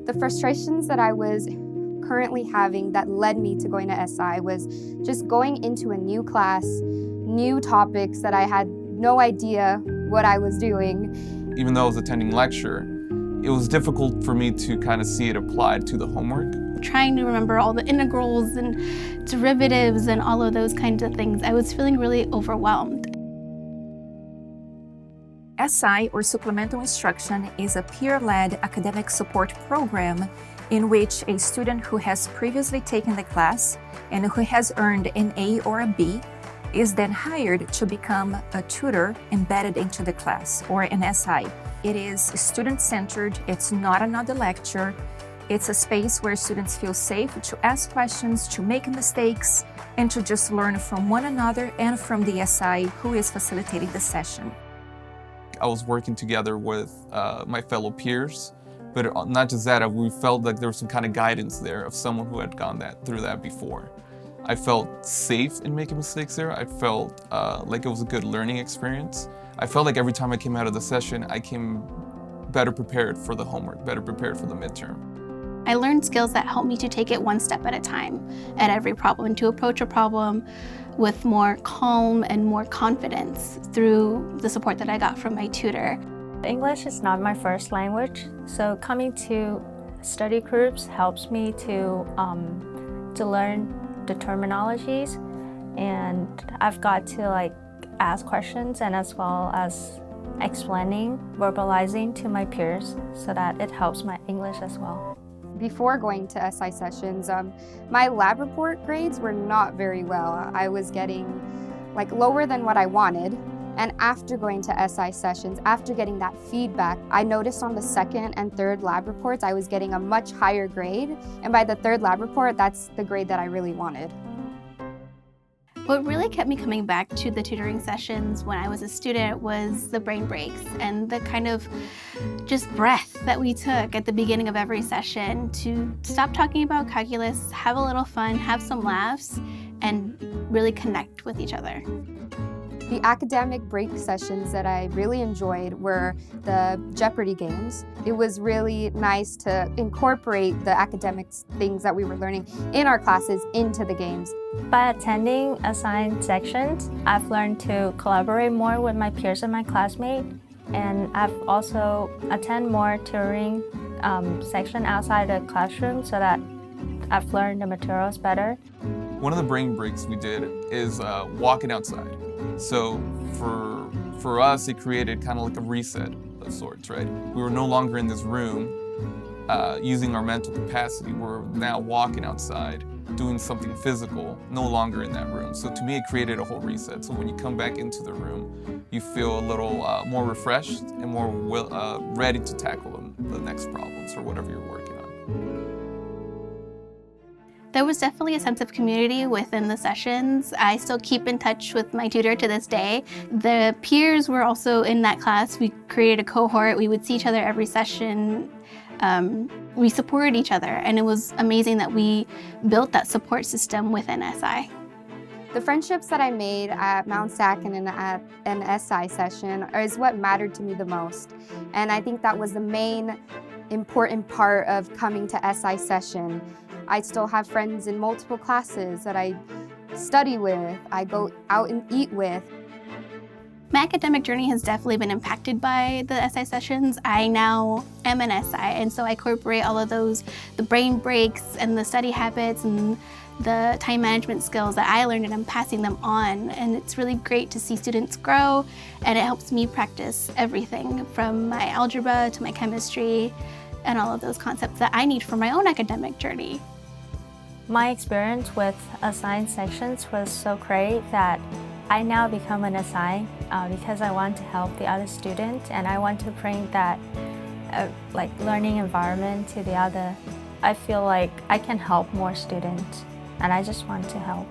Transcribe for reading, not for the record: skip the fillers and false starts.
The frustrations that I was currently having that led me to going to SI was just going into a new class, new topics that I had no idea what I was doing. Even though I was attending lecture, it was difficult for me to kind of see it applied to the homework. Trying to remember all the integrals and derivatives and all of those kinds of things, I was feeling really overwhelmed. SI, or Supplemental Instruction, is a peer-led academic support program in which a student who has previously taken the class and who has earned an A or a B is then hired to become a tutor embedded into the class, or an SI. It is student-centered, it's not another lecture, it's a space where students feel safe to ask questions, to make mistakes, and to just learn from one another and from the SI who is facilitating the session. I was working together with my fellow peers, but not just that, we felt like there was some kind of guidance there of someone who had gone through that before. I felt safe in making mistakes there. I felt like it was a good learning experience. I felt like every time I came out of the session, I came better prepared for the homework, better prepared for the midterm. I learned skills that helped me to take it one step at a time at every problem, and to approach a problem with more calm and more confidence through the support that I got from my tutor. English is not my first language, so coming to study groups helps me to learn the terminologies, and I've got to ask questions, and as well as explaining, verbalizing to my peers so that it helps my English as well. Before going to SI sessions, my lab report grades were not very well. I was getting lower than what I wanted. And after going to SI sessions, after getting that feedback, I noticed on the second and third lab reports, I was getting a much higher grade. And by the third lab report, that's the grade that I really wanted. What really kept me coming back to the tutoring sessions when I was a student was the brain breaks and the kind of just breath that we took at the beginning of every session to stop talking about calculus, have a little fun, have some laughs, and really connect with each other. The academic break sessions that I really enjoyed were the Jeopardy games. It was really nice to incorporate the academic things that we were learning in our classes into the games. By attending assigned sections, I've learned to collaborate more with my peers and my classmates, and I've also attended more tutoring section outside the classroom so that I've learned the materials better. One of the brain breaks we did is walking outside. So for us, it created kind of like a reset of sorts, right? We were no longer in this room using our mental capacity. We're now walking outside, doing something physical, no longer in that room. So to me, it created a whole reset. So when you come back into the room, you feel a little more refreshed and more ready to tackle the next problems or whatever you're working on. There was definitely a sense of community within the sessions. I still keep in touch with my tutor to this day. The peers were also in that class. We created a cohort. We would see each other every session. We supported each other, and it was amazing that we built that support system within SI. The friendships that I made at Mount SAC and at an SI session is what mattered to me the most. And I think that was the main important part of coming to SI session. I still have friends in multiple classes that I study with, I go out and eat with. My academic journey has definitely been impacted by the SI sessions. I now am an SI, and so I incorporate all of those, the brain breaks and the study habits and the time management skills that I learned, and I'm passing them on. And it's really great to see students grow, and it helps me practice everything from my algebra to my chemistry and all of those concepts that I need for my own academic journey. My experience with assigned sections was so great that I now become an SI because I want to help the other student, and I want to bring that learning environment to the other. I feel like I can help more students, and I just want to help.